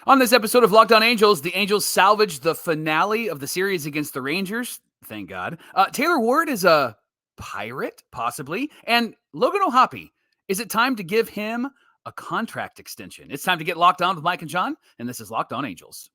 On this episode of Locked On Angels, the Angels salvaged the finale of the series against the Rangers. Thank God. Taylor Ward is a Pirate, possibly. And Logan O'Hoppe, is it time to give him a contract extension? It's time to get locked on with Mike and John, and this is Locked On Angels.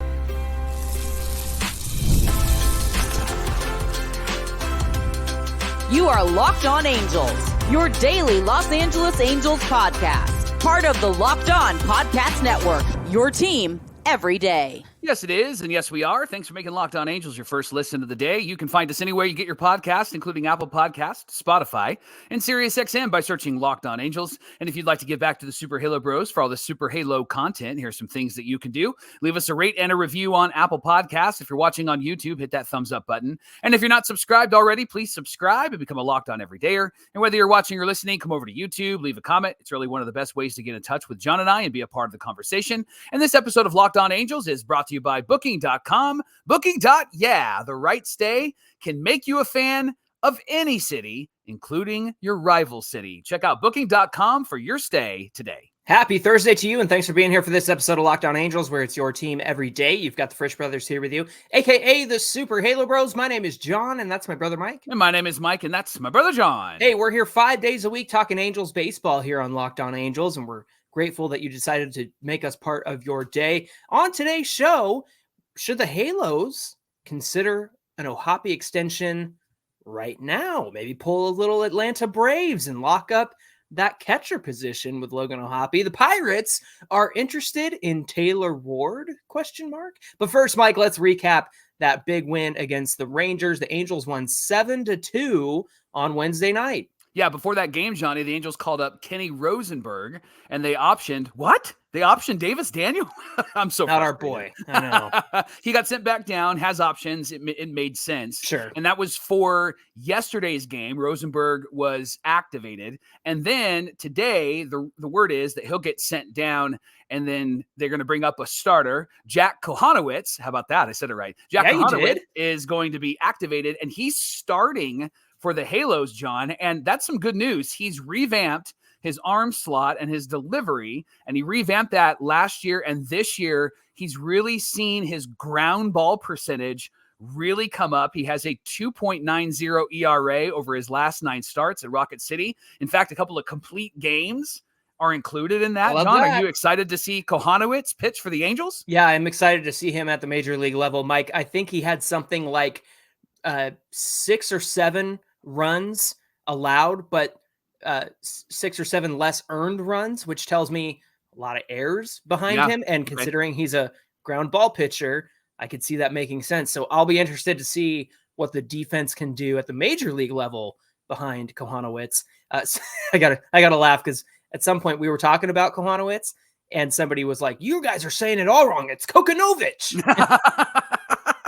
You are Locked On Angels, your daily Los Angeles Angels podcast. Part of the Locked On Podcast Network, your team every day. Yes, it is, and yes, we are. Thanks for making Locked On Angels your first listen of the day. You can find us anywhere you get your podcast, including Apple Podcasts, Spotify, and SiriusXM by searching Locked On Angels. And if you'd like to give back to the Super Halo Bros for all the Super Halo content, here's some things that you can do. Leave us a rate and a review on Apple Podcasts. If you're watching on YouTube, hit that thumbs up button. And if you're not subscribed already, please subscribe and become a Locked On Everydayer. And whether you're watching or listening, come over to YouTube, leave a comment. It's really one of the best ways to get in touch with John and I and be a part of the conversation. And this episode of Locked On Angels is brought to you by Bookingcom. Yeah, the right stay can make you a fan of any city, including your rival city. Check out Booking.com for your stay today. Happy Thursday to you, and thanks for being here for this episode of Locked On Angels, where it's your team every day. You've got the Frisch Brothers here with you, a.k.a. the Super Halo Bros. My name is John, and that's my brother Mike. And my name is Mike, and that's my brother John. Hey, we're here 5 days a week talking Angels baseball here on Locked On Angels, and we're grateful that you decided to make us part of your day. On today's show, should the Halos consider an O'Hoppe extension right now? Maybe pull a little Atlanta Braves and lock up that catcher position with Logan O'Hoppe. The Pirates are interested in Taylor Ward, ? But first, Mike, let's recap that big win against the Rangers. The Angels won 7-2 on Wednesday night. Yeah, before that game, Johnny, the Angels called up Kenny Rosenberg, and they optioned, what? They optioned Davis Daniel? I'm so Not frustrated. our boy. I know. He got sent back down, has options. It made sense. Sure. And that was for yesterday's game. Rosenberg was activated. And then today, the word is that he'll get sent down, and then they're going to bring up a starter, Jack Konowitz. How about that? I said it right. Jack Konowitz is going to be activated, and he's starting for the Halos, John, and that's some good news. He's revamped his arm slot and his delivery, and he revamped that last year, and this year he's really seen his ground ball percentage really come up. He has a 2.90 ERA over his last 9 starts at Rocket City. In fact, a couple of complete games are included in that. John, are you excited to see Konowitz pitch for the Angels? Yeah, I'm excited to see him at the major league level, Mike. I think he had something like 6 or 7 runs allowed, but 6 or 7 less earned runs, which tells me a lot of errors behind him. And considering he's a ground ball pitcher, I could see that making sense. So I'll be interested to see what the defense can do at the major league level behind Konowitz. I gotta laugh because at some point we were talking about Konowitz and somebody was like, "You guys are saying it all wrong. It's Konowitz."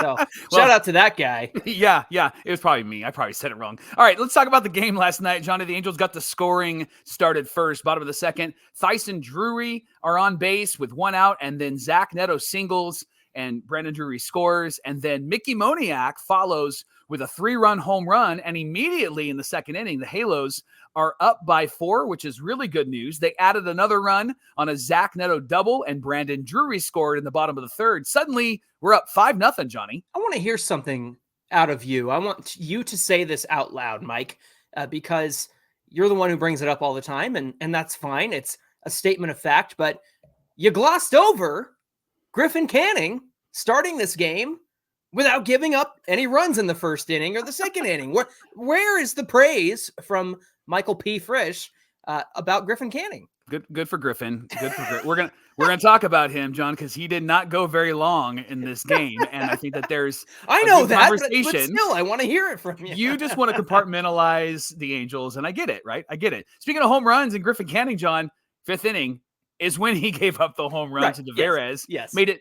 So shout out to that guy. Yeah. It was probably me. I probably said it wrong. All right, let's talk about the game last night. Johnny, the Angels got the scoring started first, bottom of the second. Thyson Drury are on base with 1 out, and then Zach Neto singles, and Brandon Drury scores. And then Mickey Moniak follows with a 3-run home run. And immediately in the second inning, the Halos are up by 4, which is really good news. They added another run on a Zach Neto double, and Brandon Drury scored in the bottom of the third. Suddenly, we're up 5-0, Johnny. I want to hear something out of you. I want you to say this out loud, Mike, because you're the one who brings it up all the time, and that's fine. It's a statement of fact, but you glossed over Griffin Canning starting this game without giving up any runs in the first inning or the second inning. Where is the praise from Michael P. Frisch about Griffin Canning? Good for Griffin. We're gonna talk about him, John, because he did not go very long in this game, and I think that there's I know that, but conversation. still, I want to hear it from you. You just want to compartmentalize the Angels, and I get it, right? I get it. Speaking of home runs and Griffin Canning, John, 5th inning is when he gave up the home run to Estevez. Yes. Made it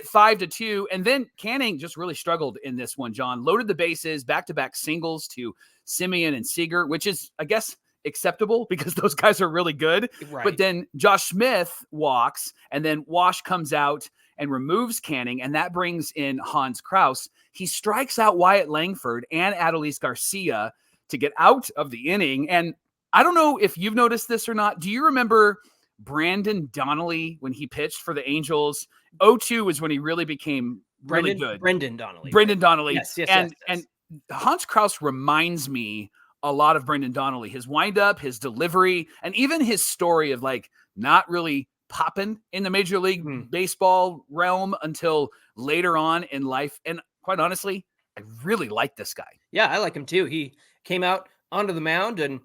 5-2, and then Canning just really struggled in this one. John loaded the bases, back-to-back singles to Semien and Seager, which is, I guess, acceptable because those guys are really good. Right. But then Josh Smith walks, and then Wash comes out and removes Canning, and that brings in Hans Crouse. He strikes out Wyatt Langford and Adolis Garcia to get out of the inning. And I don't know if you've noticed this or not. Do you remember Brandon Donnelly when he pitched for the Angels? 0-2 was when he really became really good. Brendan Donnelly. Brendan Donnelly. Yes. And Hans Crouse reminds me a lot of Brendan Donnelly. His windup, his delivery, and even his story of like not really popping in the Major League Baseball realm until later on in life. And quite honestly, I really like this guy. Yeah, I like him too. He came out onto the mound and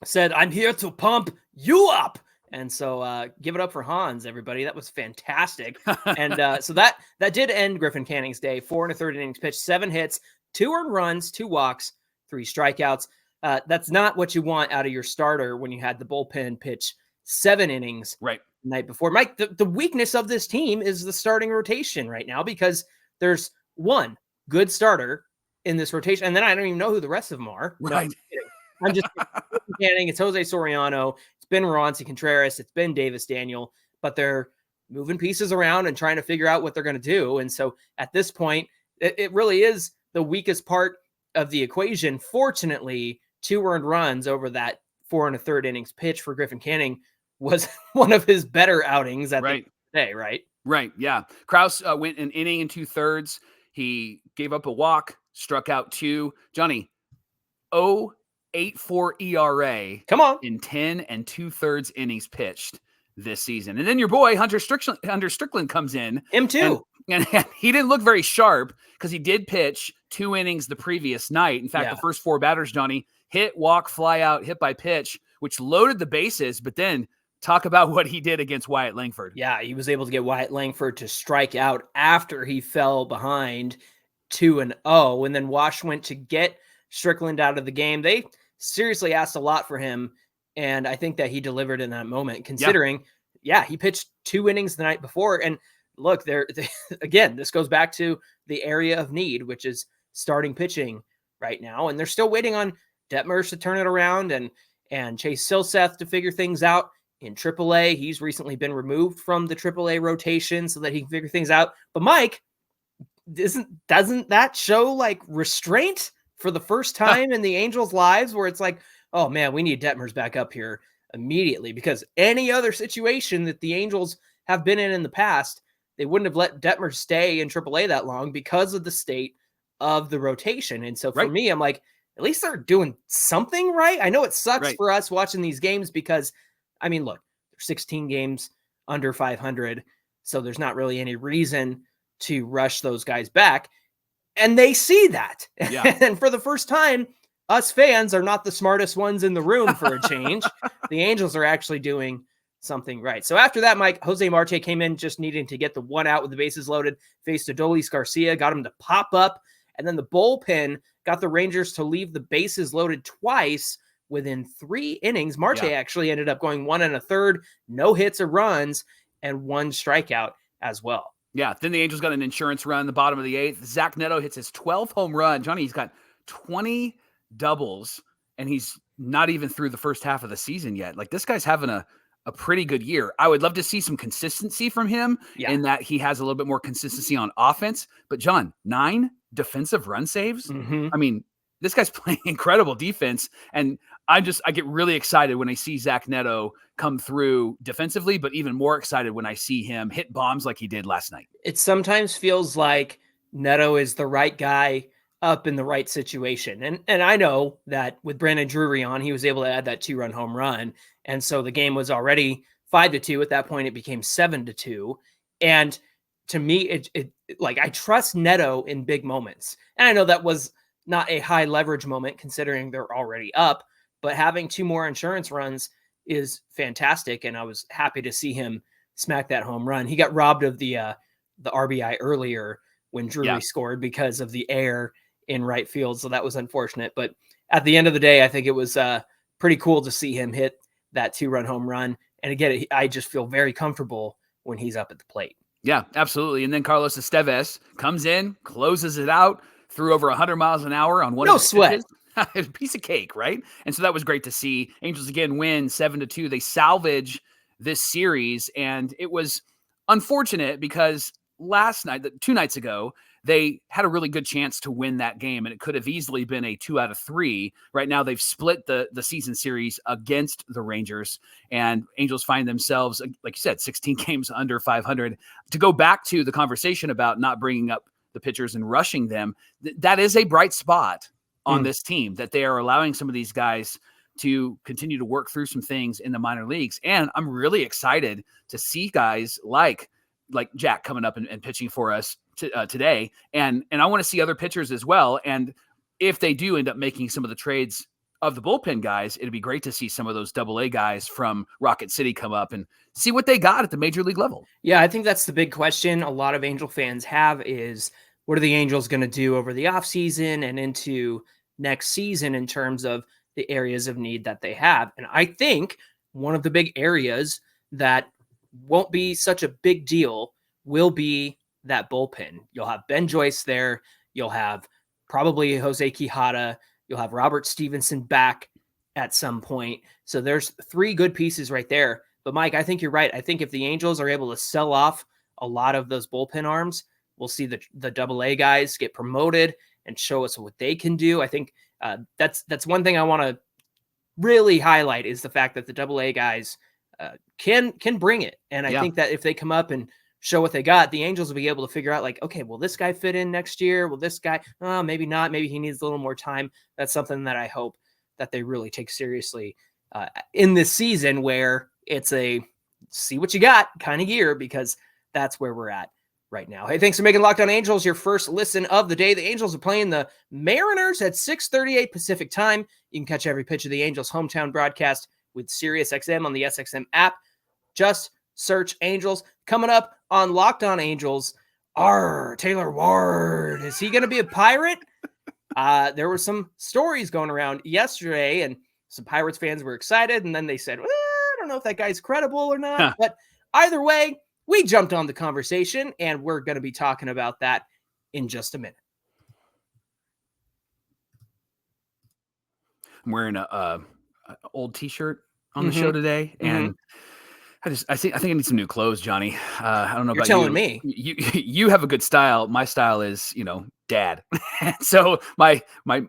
said, "I'm here to pump you up." And so give it up for Hans, everybody. That was fantastic. And so that did end Griffin Canning's day. 4 1/3 innings pitched, 7 hits, 2 earned runs, 2 walks, 3 strikeouts. That's not what you want out of your starter when you had the bullpen pitch 7 innings right the night before. Mike, the weakness of this team is the starting rotation right now because there's one good starter in this rotation, and then I don't even know who the rest of them are. Right. No, I'm just Canning. It's Jose Soriano. It's been Ronci Contreras. It's been Davis Daniel, but they're moving pieces around and trying to figure out what they're going to do. And so at this point, it really is the weakest part of the equation. Fortunately, 2 earned runs over that 4 1/3 innings pitch for Griffin Canning was one of his better outings at the day, right? Right. Yeah. Crouse went an inning and 2/3. He gave up a walk, struck out 2. Johnny, 0.84 ERA. Come on. In 10 2/3 innings pitched this season. And then your boy, Hunter Strickland comes in. Him too. And he didn't look very sharp because he did pitch 2 innings the previous night. In fact, the first 4 batters, Johnny, hit, walk, fly out, hit by pitch, which loaded the bases. But then talk about what he did against Wyatt Langford. Yeah, he was able to get Wyatt Langford to strike out after he fell behind 2-0. And then Wash went to get Strickland out of the game. They seriously asked a lot for him. And I think that he delivered in that moment, considering, he pitched 2 innings the night before. And look, again, this goes back to the area of need, which is starting pitching right now. And they're still waiting on Detmers to turn it around and Chase Silseth to figure things out in AAA. He's recently been removed from the AAA rotation so that he can figure things out. But Mike, doesn't that show like restraint for the first time in the Angels' lives, where it's like, oh man, we need Detmers back up here immediately? Because any other situation that the Angels have been in the past, they wouldn't have let Detmers stay in AAA that long because of the state of the rotation. And so for me, I'm like, at least they're doing something right. I know it sucks for us watching these games because, I mean, look, there's 16 games under 500, so there's not really any reason to rush those guys back. And they see that. Yeah. And for the first time, us fans are not the smartest ones in the room for a change. The Angels are actually doing something right. So after that, Mike, Jose Marte came in just needing to get the 1 out with the bases loaded, faced Adolis Garcia, got him to pop up, and then the bullpen got the Rangers to leave the bases loaded twice within 3 innings. Marte actually ended up going 1 1/3, no hits or runs, and 1 strikeout as well. Yeah, then the Angels got an insurance run in the bottom of the 8th. Zach Neto hits his 12th home run. Johnny, he's got 20 doubles, and he's not even through the first half of the season yet. Like, this guy's having a pretty good year. I would love to see some consistency from him in that he has a little bit more consistency on offense. But, John, 9 defensive run saves? Mm-hmm. I mean, this guy's playing incredible defense, and I get really excited when I see Zach Neto come through defensively, but even more excited when I see him hit bombs like he did last night. It sometimes feels like Neto is the right guy up in the right situation. And I know that with Brandon Drury on, he was able to add that 2-run home run. And so the game was already 5-2. At that point, it became 7-2. And to me, it like, I trust Neto in big moments. And I know that was not a high leverage moment considering they're already up, but having 2 more insurance runs is fantastic. And I was happy to see him smack that home run. He got robbed of the RBI earlier when Drury scored because of the air in right field. So that was unfortunate. But at the end of the day, I think it was pretty cool to see him hit that 2-run home run. And again, I just feel very comfortable when he's up at the plate. Yeah, absolutely. And then Carlos Estevez comes in, closes it out, threw over 100 miles an hour on one. No sweat. A piece of cake, right? And so that was great to see. Angels again win 7-2. They salvage this series, and it was unfortunate because last night, 2 nights ago, they had a really good chance to win that game, and it could have easily been a 2 out of 3. Right now, they've split the season series against the Rangers, and Angels find themselves, like you said, 16 games under 500. To go back to the conversation about not bringing up the pitchers and rushing them, that is a bright spot on this team, that they are allowing some of these guys to continue to work through some things in the minor leagues. And I'm really excited to see guys like Jack coming up and pitching for us today. And I want to see other pitchers as well. And if they do end up making some of the trades of the bullpen guys, it'd be great to see some of those AA guys from Rocket City come up and see what they got at the major league level. Yeah, I think that's the big question a lot of Angel fans have is, what are the Angels going to do over the offseason and into next season in terms of the areas of need that they have? And I think one of the big areas that won't be such a big deal will be that bullpen. You'll have Ben Joyce there. You'll have probably Jose Quijada. You'll have Robert Stevenson back at some point. So there's 3 good pieces right there. But Mike, I think you're right. I think if the Angels are able to sell off a lot of those bullpen arms, we'll see the AA guys get promoted and show us what they can do. I think that's one thing I want to really highlight is the fact that the AA guys can bring it. And I think that if they come up and show what they got, the Angels will be able to figure out like, okay, will this guy fit in next year? Will this guy, maybe not, maybe he needs a little more time. That's something that I hope that they really take seriously in this season, where it's a see what you got kind of year, because that's where we're at right now. Hey, thanks for making Locked On Angels your first listen of the day. The Angels are playing the Mariners at 6:38 Pacific time. You can catch every pitch of the Angels hometown broadcast with SiriusXM on the SXM app. Just search Angels. Coming up on Locked On Angels, Taylor Ward. Is he going to be a Pirate? There were some stories going around yesterday, and some Pirates fans were excited, and then they said, well, I don't know if that guy's credible or not. But either way, we jumped on the conversation, and we're going to be talking about that in just a minute. I'm wearing a old T-shirt on the show today, and I think I need some new clothes, Johnny. I don't know about you. You're telling me. You have a good style. My style is, dad. So my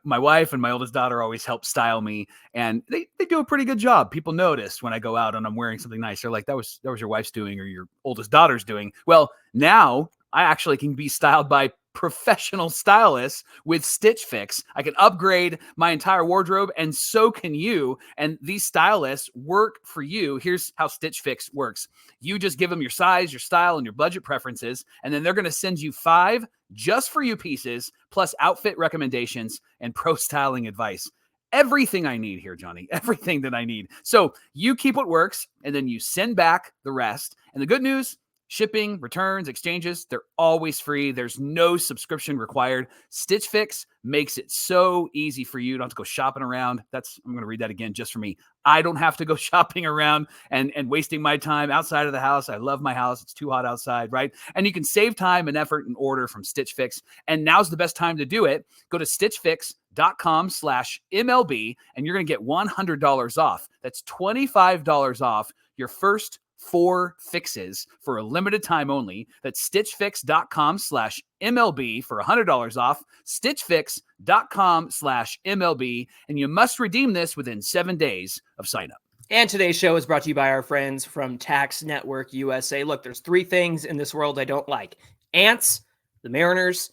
wife and my oldest daughter always help style me, and they do a pretty good job. People notice when I go out and I'm wearing something nice. They're like, that was your wife's doing or your oldest daughter's doing. Well, now I actually can be styled by professional stylists with Stitch Fix. I can upgrade my entire wardrobe, and so can you. And these stylists work for you. Here's how Stitch Fix works. You just give them your size, your style, and your budget preferences, and then they're going to send you 5 just for you pieces, plus outfit recommendations and pro styling advice. Everything I need here, Johnny. Everything that I need. So you keep what works, and then you send back the rest. And the good news, shipping, returns, exchanges, they're always free. There's no subscription required. Stitch Fix makes it so easy for you. You don't have to go shopping around. I'm going to read that again just for me. I don't have to go shopping around and wasting my time outside of the house. I love my house. It's too hot outside, right? And you can save time and effort and order from Stitch Fix. And now's the best time to do it. Go to stitchfix.com/MLB, and you're going to get $100 off. That's $25 off your first 4 fixes for a limited time only. That's stitchfix.com/MLB for $100 off. Stitchfix.com/MLB. And you must redeem this within 7 days of sign up. And today's show is brought to you by our friends from Tax Network USA. Look, there's 3 things in this world I don't like: ants, the Mariners,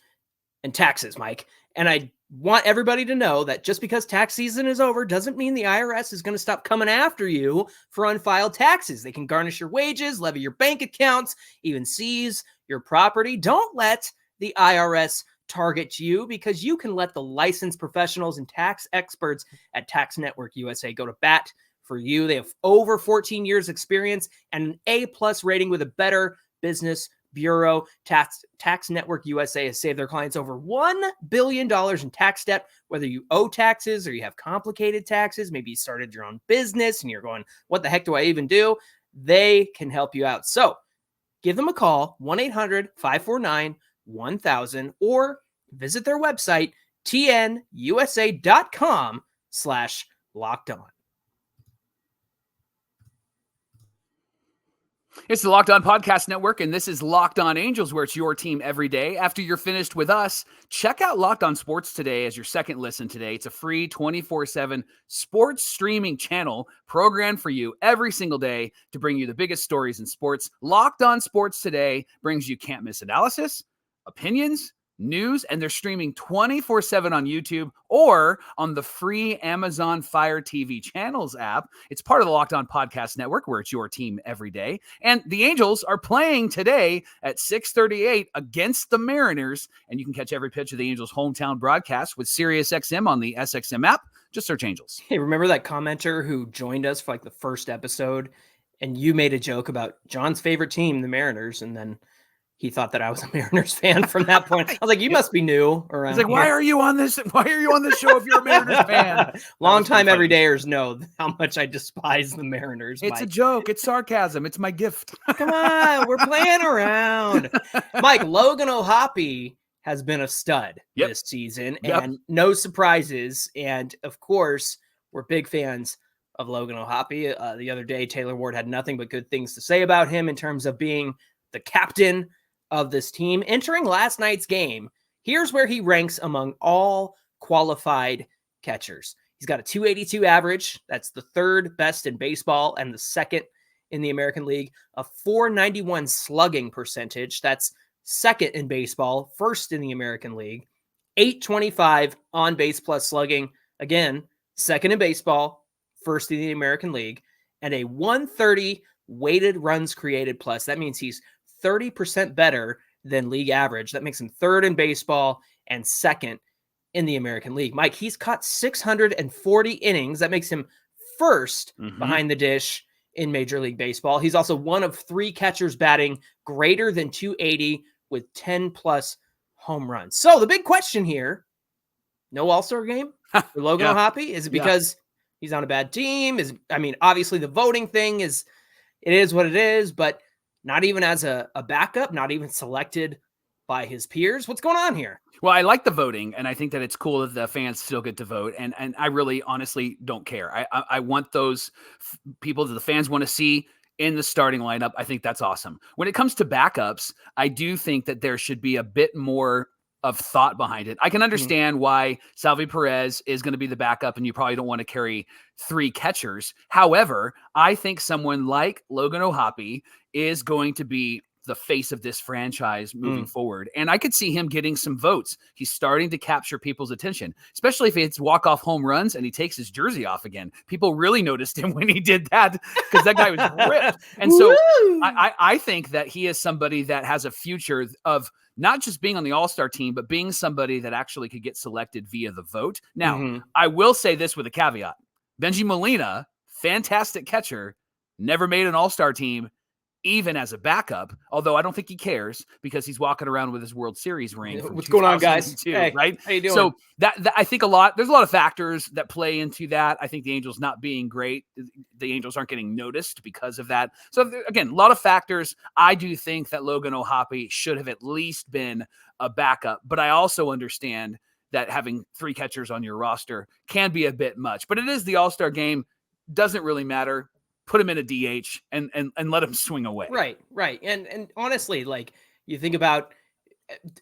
and taxes, Mike. And I want everybody to know that just because tax season is over doesn't mean the IRS is going to stop coming after you for unfiled taxes. They can garnish your wages, levy your bank accounts, even seize your property. Don't let the IRS target you, because you can let the licensed professionals and tax experts at Tax Network USA go to bat for you. They have over 14 years experience and an A+ rating with a Better Business Bureau. Tax Network USA has saved their clients over $1 billion in tax debt. Whether you owe taxes or you have complicated taxes, maybe you started your own business and you're going, what the heck do I even do? They can help you out. So give them a call, 1-800-549-1000, or visit their website, tnusa.com/lockedon. It's the Locked On Podcast Network, and this is Locked On Angels, where it's your team every day. After you're finished with us, check out Locked On Sports Today as your second listen today. It's a free 24/7 sports streaming channel programmed for you every single day to bring you the biggest stories in sports. Locked On Sports Today brings you can't-miss analysis, opinions, news, and they're streaming 24/7 on YouTube or on the free Amazon Fire TV Channels app. It's part of the Locked On Podcast Network, where it's your team every day. And the Angels are playing today at 6:38 against the Mariners, and you can catch every pitch of the Angels' hometown broadcast with SiriusXM on the SXM app. Just search Angels. Hey, remember that commenter who joined us for like the first episode, and you made a joke about John's favorite team, the Mariners, and then he thought that I was a Mariners fan from that point. I was like, you must be new around. He's like, why are you on this? Why are you on this show if you're a Mariners fan? Long-time everydayers know how much I despise the Mariners. It's Mike. A joke. It's sarcasm. It's my gift. Come on, we're playing around. Mike, Logan O'Hoppe has been a stud this season, and no surprises. And of course, we're big fans of Logan O'Hoppe. The other day, Taylor Ward had nothing but good things to say about him in terms of being the captain of this team. Entering last night's game, here's where he ranks among all qualified catchers. He's got a 282 average. That's the third best in baseball and the second in the American League. A 491 slugging percentage. That's second in baseball, first in the American League. 825 on base plus slugging. Again, second in baseball, first in the American League. And a 130 weighted runs created plus. That means he's 30% better than league average. That makes him third in baseball and second in the American League. Mike, he's caught 640 innings. That makes him first behind the dish in Major League Baseball. He's also one of three catchers batting greater than 280 with 10 plus home runs. So the big question here, no All-Star game for Logan O'Hoppe? Is it because he's on a bad team? Obviously the voting thing is what it is, but not even as a backup, not even selected by his peers. What's going on here? Well, I like the voting, and I think that it's cool that the fans still get to vote, and I really honestly don't care. I want those people that the fans want to see in the starting lineup. I think that's awesome. When it comes to backups, I do think that there should be a bit more of thought behind it. I can understand why Salvage Perez is going to be the backup, and you probably don't want to carry three catchers. However, I think someone like Logan O'Hoppe is going to be the face of this franchise moving forward. And I could see him getting some votes. He's starting to capture people's attention, especially if it's walk-off home runs and he takes his jersey off again. People really noticed him when he did that because that guy was ripped. And so I think that he is somebody that has a future of not just being on the All-Star team, but being somebody that actually could get selected via the vote. Now, I will say this with a caveat. Benji Molina, fantastic catcher, never made an All-Star team, even as a backup, although I don't think he cares because he's walking around with his World Series ring. What's going on, guys? Hey, right? How you doing? So that I think there's a lot of factors that play into that. I think the Angels not being great, the Angels aren't getting noticed because of that. So again, a lot of factors. I do think that Logan O'Hoppe should have at least been a backup, but I also understand that having three catchers on your roster can be a bit much, but it is the All-Star game. Doesn't really matter. Put him in a DH and let him swing away. Right. And honestly, like you think about,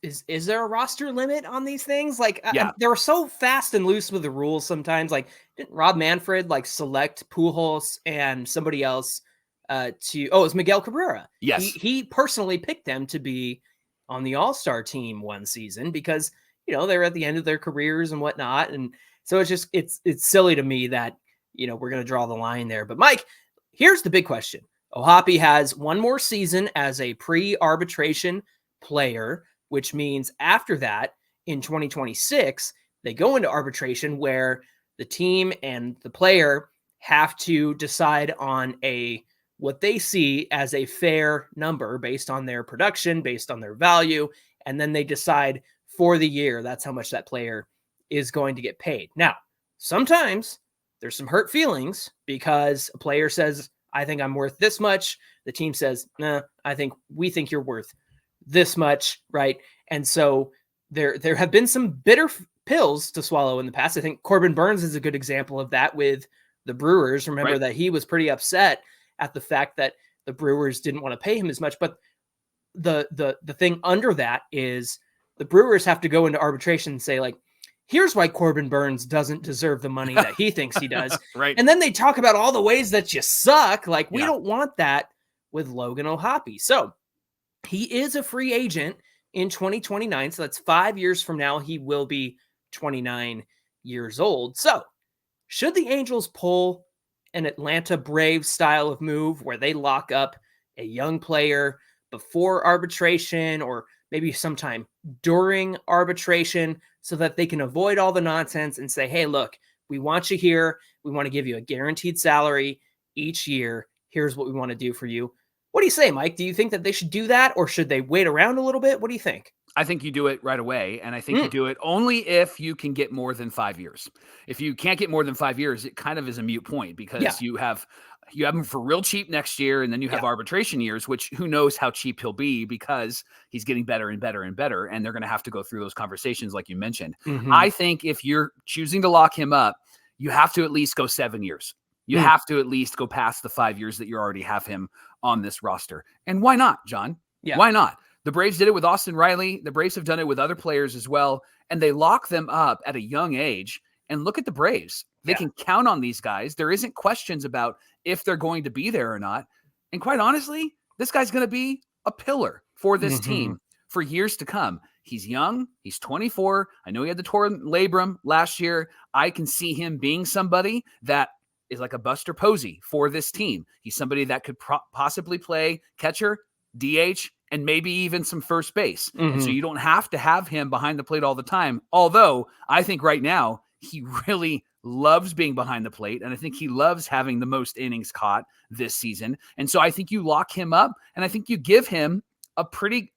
is there a roster limit on these things? Like they were so fast and loose with the rules sometimes. Like didn't Rob Manfred like select Pujols and somebody else it was Miguel Cabrera. Yes. He personally picked them to be on the All-Star team one season because, they're at the end of their careers and whatnot. And so it's silly to me that, we're going to draw the line there. But Mike, here's the big question. O'Hoppe has one more season as a pre-arbitration player, which means after that, in 2026, they go into arbitration where the team and the player have to decide on what they see as a fair number based on their production, based on their value, and then they decide for the year, that's how much that player is going to get paid. Now, sometimes there's some hurt feelings because a player says, I think I'm worth this much. The team says, nah, we think you're worth this much, right? And so there have been some bitter pills to swallow in the past. I think Corbin Burns is a good example of that with the Brewers. Remember that he was pretty upset at the fact that the Brewers didn't want to pay him as much. But the thing under that is the Brewers have to go into arbitration and say, like, here's why Corbin Burns doesn't deserve the money that he thinks he does. Right. And then they talk about all the ways that you suck. Like, we don't want that with Logan O'Hoppe. So he is a free agent in 2029. So that's 5 years from now. He will be 29 years old. So should the Angels pull an Atlanta Braves style of move where they lock up a young player before arbitration or maybe sometime during arbitration so that they can avoid all the nonsense and say, hey, look, we want you here. We want to give you a guaranteed salary each year. Here's what we want to do for you. What do you say, Mike? Do you think that they should do that, or should they wait around a little bit? What do you think? I think you do it right away, and I think you do it only if you can get more than 5 years. If you can't get more than 5 years, it kind of is a moot point because you have them for real cheap next year, and then you have arbitration years, which who knows how cheap he'll be because he's getting better and better and better, and they're going to have to go through those conversations like you mentioned. I think if you're choosing to lock him up, you have to at least go 7 years. You have to at least go past the 5 years that you already have him on this roster. And why not, John? Yeah. Why not? The Braves did it with Austin Riley. The Braves have done it with other players as well. And they lock them up at a young age. And look at the Braves. They can count on these guys. There isn't questions about if they're going to be there or not. And quite honestly, this guy's going to be a pillar for this team for years to come. He's young. He's 24. I know he had the torn labrum last year. I can see him being somebody that is like a Buster Posey for this team. He's somebody that could possibly play catcher, DH, and maybe even some first base. And so you don't have to have him behind the plate all the time. Although I think right now he really loves being behind the plate. And I think he loves having the most innings caught this season. And so I think you lock him up and I think you give him a pretty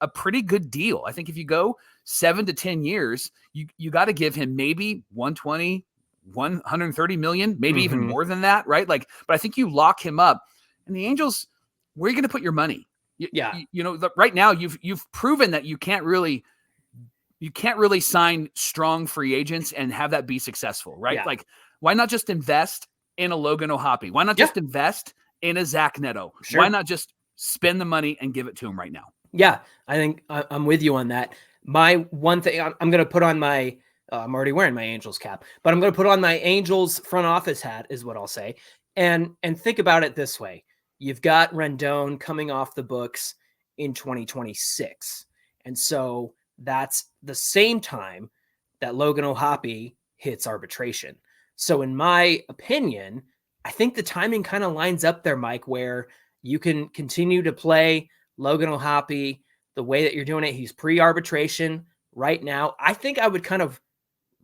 good deal. I think if you go 7 to 10 years, you got to give him maybe 120, 130 million, maybe even more than that, right? Like, but I think you lock him up, and the Angels, where are you going to put your money? Right now you've proven that you can't really sign strong free agents and have that be successful, right? Yeah. Like, why not just invest in a Logan O'Hoppe? Why not just invest in a Zach Neto? Sure. Why not just spend the money and give it to him right now? Yeah, I think I'm with you on that. My one thing I'm going to put on my I'm already wearing my Angels cap, but I'm going to put on my Angels front office hat is what I'll say. And think about it this way. You've got Rendon coming off the books in 2026. And so that's the same time that Logan O'Hoppe hits arbitration. So in my opinion, I think the timing kind of lines up there, Mike, where you can continue to play Logan O'Hoppe the way that you're doing it. He's pre-arbitration right now. I think I would kind of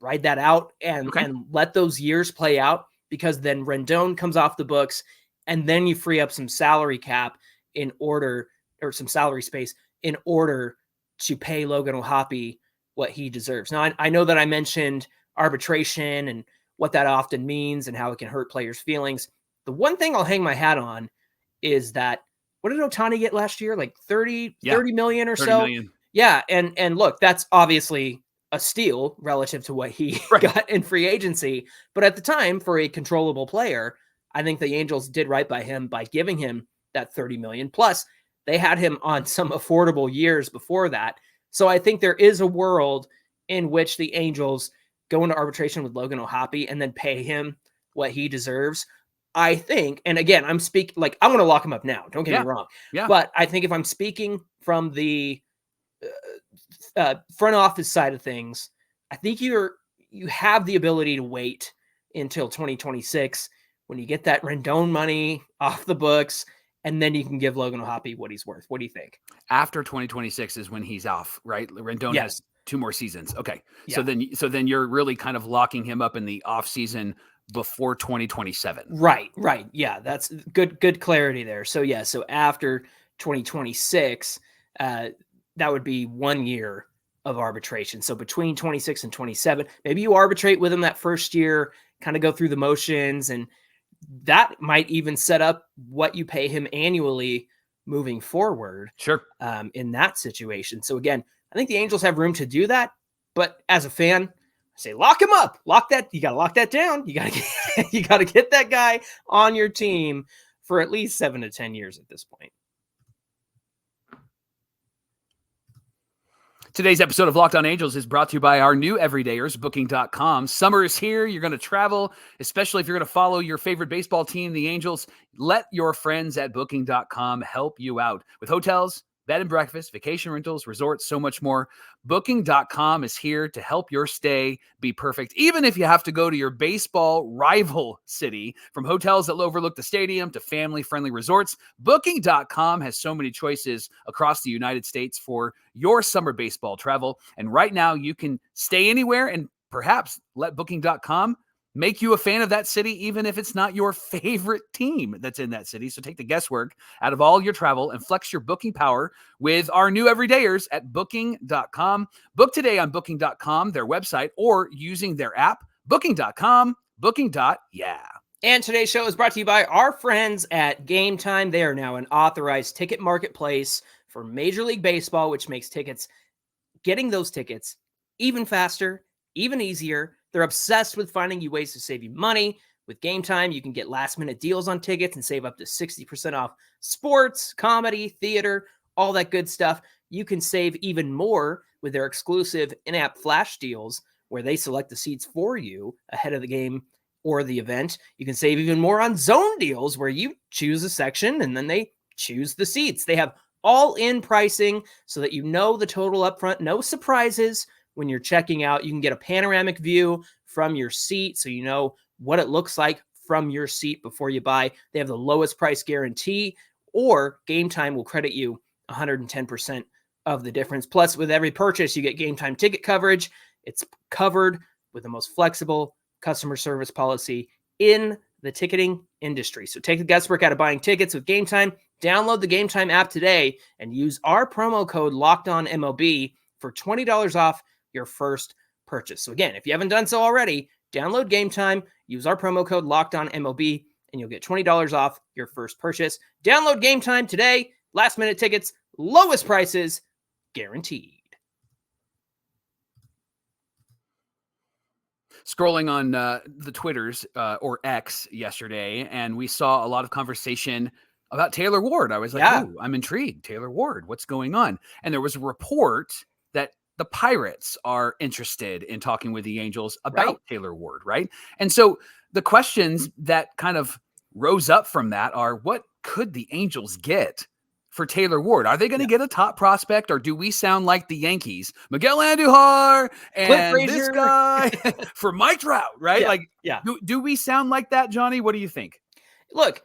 ride that out and let those years play out, because then Rendon comes off the books and then you free up some salary cap or some salary space in order to pay Logan O'Hoppe what he deserves. Now, I know that I mentioned arbitration and what that often means and how it can hurt players' feelings. The one thing I'll hang my hat on is that, what did Ohtani get last year? Like 30 million or 30 so? Million. Yeah. And look, that's obviously a steal relative to what he got in free agency. But at the time, for a controllable player, I think the Angels did right by him by giving him that 30 million. Plus, they had him on some affordable years before that. So I think there is a world in which the Angels go into arbitration with Logan O'Hoppe and then pay him what he deserves. I think, and again, I'm speaking like I'm going to lock him up now. Don't get me wrong. Yeah. But I think if I'm speaking from the front office side of things, I think you have the ability to wait until 2026 when you get that Rendon money off the books, and then you can give Logan O'Hoppe what he's worth. What do you think? After 2026 is when he's off, right? Rendon has 2 more seasons. Okay. Yeah. So then you're really kind of locking him up in the off season before 2027. Right. Yeah, that's good clarity there. So yeah, so after 2026, that would be 1 year of arbitration. So between 26 and 27, maybe you arbitrate with him that first year, kind of go through the motions, and that might even set up what you pay him annually moving forward. Sure. In that situation. So again, I think the Angels have room to do that, but as a fan, I say lock him up. You got to lock that down. You got to get that guy on your team for at least 7 to 10 years at this point. Today's episode of Locked On Angels is brought to you by our new everydayers, Booking.com. Summer is here. You're going to travel, especially if you're going to follow your favorite baseball team, the Angels. Let your friends at Booking.com help you out with hotels, bed and breakfast, vacation rentals, resorts, so much more. Booking.com is here to help your stay be perfect, even if you have to go to your baseball rival city. From hotels that overlook the stadium to family-friendly resorts, Booking.com has so many choices across the United States for your summer baseball travel. And right now, you can stay anywhere and perhaps let Booking.com make you a fan of that city, even if it's not your favorite team that's in that city. So take the guesswork out of all your travel and flex your booking power with our new everydayers at Booking.com. Book today on Booking.com, their website, or using their app, Booking.com, Booking.yeah. And today's show is brought to you by our friends at Game Time. They are now an authorized ticket marketplace for Major League Baseball, which makes getting those tickets even faster, even easier. They're obsessed with finding you ways to save you money. With Game Time, you can get last-minute deals on tickets and save up to 60% off sports, comedy, theater, all that good stuff. You can save even more with their exclusive in-app flash deals where they select the seats for you ahead of the game or the event. You can save even more on zone deals where you choose a section and then they choose the seats. They have all-in pricing so that you know the total upfront, no surprises. When you're checking out, you can get a panoramic view from your seat so you know what it looks like from your seat before you buy. They have the lowest price guarantee, or Game Time will credit you 110% of the difference. Plus, with every purchase, you get Game Time ticket coverage. It's covered with the most flexible customer service policy in the ticketing industry. So take the guesswork out of buying tickets with Game Time. Download the Game Time app today and use our promo code LOCKEDONMLB for $20 off your first purchase. So again, if you haven't done so already, download Game Time, use our promo code LOCKEDONMLB, and you'll get $20 off your first purchase. Download Game Time today. Last minute tickets, lowest prices, guaranteed. Scrolling on the Twitters or X yesterday, and we saw a lot of conversation about Taylor Ward. I was like, "Ooh, I'm intrigued. Taylor Ward, what's going on?" And there was a report that the Pirates are interested in talking with the Angels about Taylor Ward, right? And so the questions that kind of rose up from that are, what could the Angels get for Taylor Ward? Are they going to get a top prospect, or do we sound like the Yankees? Miguel Andujar and this guy for Mike Trout, right? Do we sound like that, Johnny? What do you think? Look,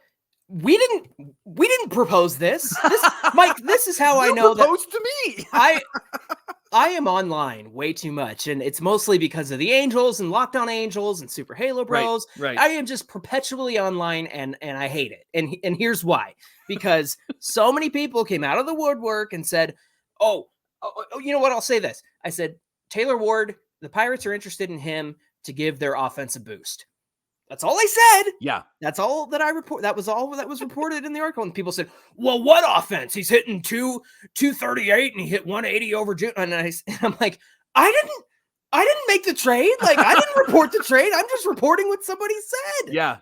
we didn't propose this. Mike, this is how I know that proposed to me. I am online way too much, and it's mostly because of the Angels and Locked On Angels and Super Halo Bros. Right. I am just perpetually online, and I hate it. And here's why. Because so many people came out of the woodwork and said, oh, you know what? I'll say this. I said, Taylor Ward, the Pirates are interested in him to give their offense a boost. That's all I said. Yeah. That's all that I report. That was all that was reported in the article. And people said, well, what offense? He's hitting 238 and he hit 180 over June. And I'm like, I didn't make the trade. Like, I didn't report the trade. I'm just reporting what somebody said. Yeah.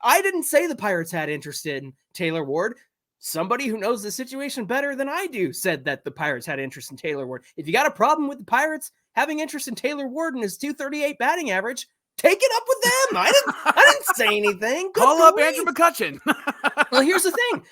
I didn't say the Pirates had interest in Taylor Ward. Somebody who knows the situation better than I do said that the Pirates had interest in Taylor Ward. If you got a problem with the Pirates having interest in Taylor Ward and his 238 batting average, take it up with them. I didn't say anything. Call up Andrew McCutchen. Well, here's the thing.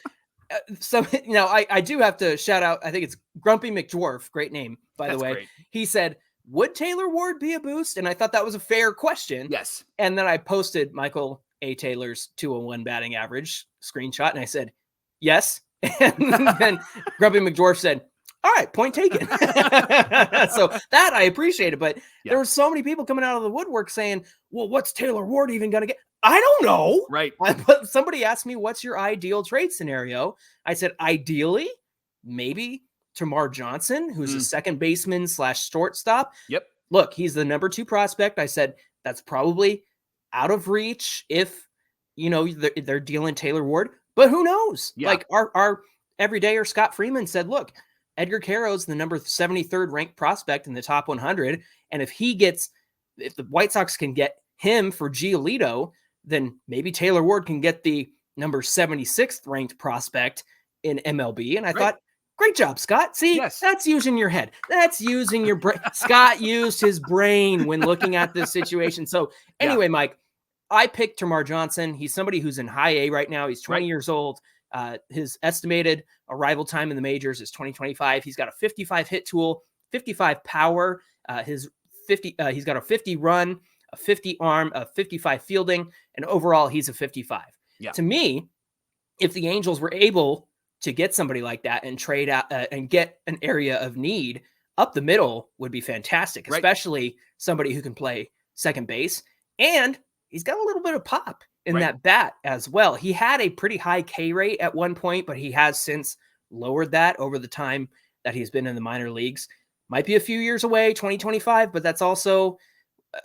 I do have to shout out, I think it's Grumpy McDwarf. Great name, by the way. Great. He said, would Taylor Ward be a boost? And I thought that was a fair question. Yes. And then I posted Michael A. Taylor's 201 batting average screenshot, and I said, yes. And then Grumpy McDwarf said, all right, point taken. So that I appreciate it. But there were so many people coming out of the woodwork saying, well, what's Taylor Ward even going to get? I don't know. Right. But somebody asked me, what's your ideal trade scenario? I said, ideally, maybe Tamar Johnson, who's a second baseman / shortstop. Yep. Look, he's the number 2 prospect. I said, that's probably out of reach if, they're dealing Taylor Ward. But who knows? Yeah. Like our everydayer Scott Freeman said, look, Edgar Caro's the number 73rd ranked prospect in the top 100. And if the White Sox can get him for Giolito, then maybe Taylor Ward can get the number 76th ranked prospect in MLB. And I thought, great job, Scott. See, that's using your head. That's using your brain. Scott used his brain when looking at this situation. So anyway, Mike, I picked Termarr Johnson. He's somebody who's in high A right now. He's 20 years old. His estimated arrival time in the majors is 2025. He's got a 55 hit tool, 55 power. He's got a 50 run, a 50 arm, a 55 fielding, and overall he's a 55. To me, if the Angels were able to get somebody like that and trade out and get an area of need up the middle would be fantastic, especially somebody who can play second base. And he's got a little bit of pop in that bat as well. He had a pretty high K rate at one point, but he has since lowered that over the time that he's been in the minor leagues. Might be a few years away, 2025, but that's also,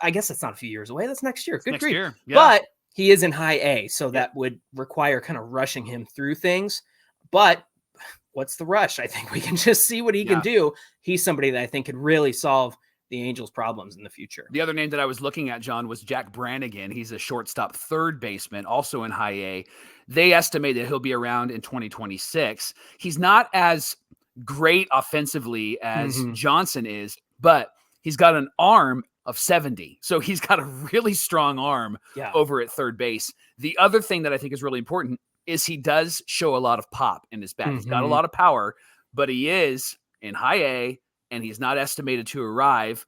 I guess that's not a few years away. That's next year. Good grief. But he is in high A, so that would require kind of rushing him through things. But what's the rush? I think we can just see what he can do. He's somebody that I think could really solve the Angels' problems in the future. The other name that I was looking at, John, was Jack Brannigan. He's a shortstop third baseman, also in high A. They estimate that he'll be around in 2026. He's not as great offensively as Johnson is, but he's got an arm of 70. So he's got a really strong arm over at third base. The other thing that I think is really important is he does show a lot of pop in his bat. He's got a lot of power, but he is in high A, and he's not estimated to arrive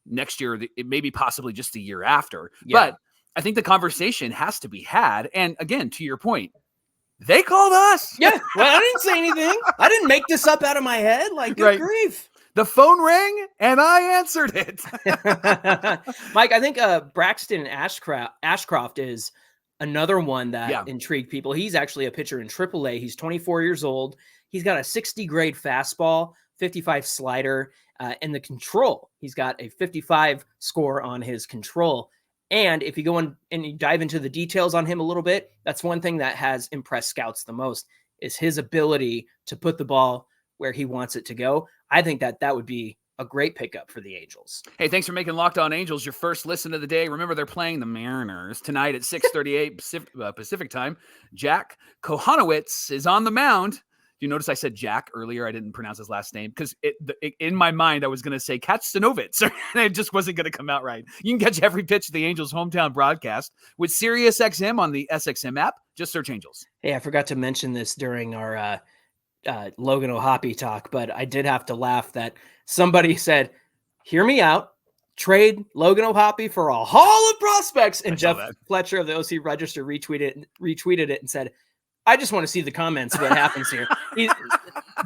next year. It may be possibly just a year after. But I think the conversation has to be had. And again, to your point, they called us. Well, I didn't say anything. I didn't make this up out of my head. Like, good grief. The phone rang and I answered it. Mike, I think Braxton Ashcroft is another one that intrigued people. He's actually a pitcher in AAA. He's 24 years old. He's got a 60 grade fastball, 55 slider, and the control. He's got a 55 score on his control. And if you go in and you dive into the details on him a little bit, that's one thing that has impressed scouts the most is his ability to put the ball where he wants it to go. I think that would be a great pickup for the Angels. Hey, thanks for making Locked On Angels your first listen of the day. Remember, they're playing the Mariners tonight at 6:38 Pacific time. Jack Konowitz is on the mound. You notice I said Jack earlier. I didn't pronounce his last name because in my mind I was going to say Konowitz, and it just wasn't going to come out right. You can catch every pitch of the Angels' hometown broadcast with SiriusXM on the SXM app. Just search Angels. Hey, I forgot to mention this during our Logan O'Hoppe talk, but I did have to laugh that somebody said, "Hear me out. Trade Logan O'Hoppe for a haul of prospects." And Jeff Fletcher of the OC Register retweeted it and said, "I just want to see the comments of what happens here."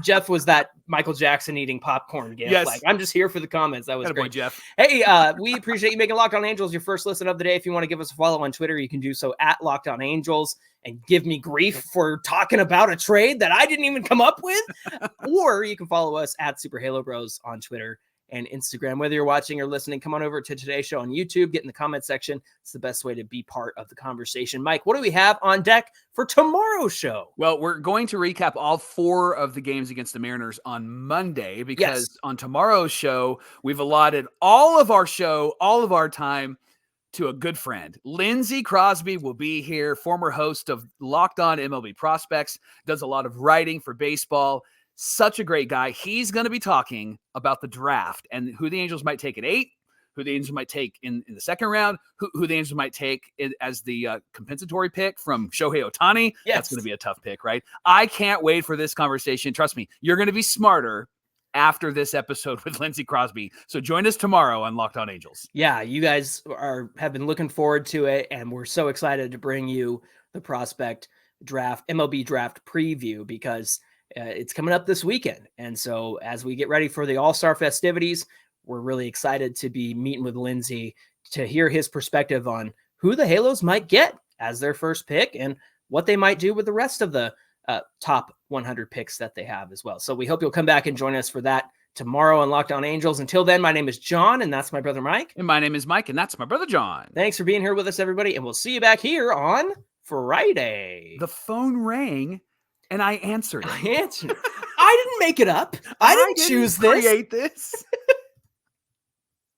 Jeff was that Michael Jackson eating popcorn gif. Like, I'm just here for the comments. That was great. Jeff. Hey, we appreciate you making Locked On Angels your first listen of the day. If you want to give us a follow on Twitter, you can do so at Locked On Angels and give me grief for talking about a trade that I didn't even come up with. Or you can follow us at Super Halo Bros on Twitter and Instagram. Whether you're watching or listening, come on over to today's show on YouTube, get in the comment section. It's the best way to be part of the conversation. Mike, what do we have on deck for tomorrow's show? Well, we're going to recap all 4 of the games against the Mariners on Monday because on tomorrow's show, we've allotted all of our time to a good friend. Lindsey Crosby will be here, former host of Locked On MLB Prospects, does a lot of writing for baseball. Such a great guy. He's going to be talking about the draft and who the Angels might take at 8, who the Angels might take in the second round, who the Angels might take as the compensatory pick from Shohei Ohtani. That's going to be a tough pick, right? I can't wait for this conversation. Trust me, you're going to be smarter after this episode with Lindsey Crosby. So join us tomorrow on Locked On Angels. Yeah, you guys have been looking forward to it, and we're so excited to bring you the prospect draft, MLB draft preview, because it's coming up this weekend. And so as we get ready for the All-Star festivities, we're really excited to be meeting with Lindsey to hear his perspective on who the Halos might get as their first pick and what they might do with the rest of the top 100 picks that they have as well. So we hope you'll come back and join us for that tomorrow on Locked On Angels. Until then, my name is John, and that's my brother Mike. And my name is Mike, and that's my brother John. Thanks for being here with us, everybody, and we'll see you back here on Friday. The phone rang. And I answered it. I didn't make it up. I didn't choose this. Create this.